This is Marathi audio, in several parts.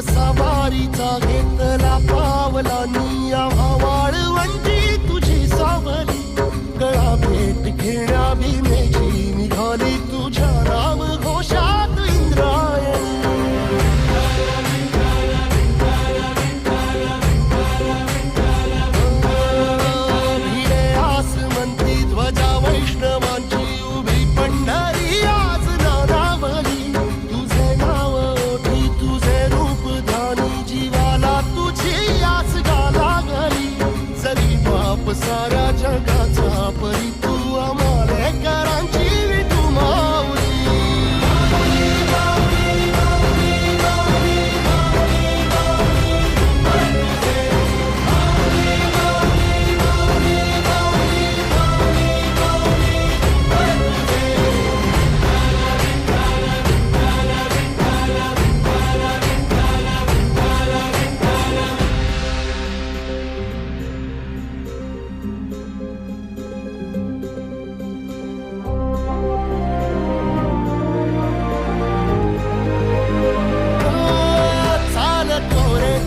सवारीचा घेतला पावला निया वाळवंटी तुझी सावली गळा भेट घेण्या भीमेची निघाली तुझ्या राम घोषात इंद्रायणी भिडे आसमंती ध्वजा वैष्णवांची उभी पंढरी आज नारावली तुझे नाव ओठी तुझे रूप ध्यानी जीवाला तुझी आस गाला गली जरी बाप साऱ्या जगाचा परी तू आमालेकरांची विठू माऊली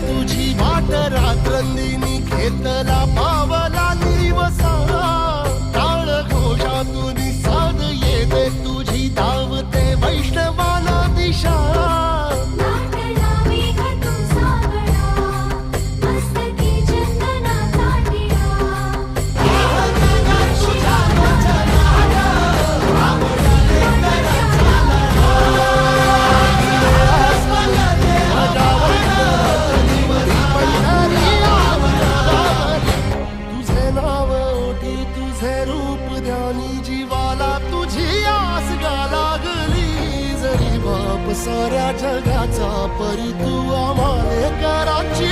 तुझी वाट रात्रंदिनी घेतला पावला दिवसा टाळ घोषातून साध येते तुझी धावते वैष्णवाला दिशा रूप ध्यानी जीवाला तुझी आस गा लागली जरी बाप साऱ्या जगाचा परी तू आम्हाले कराची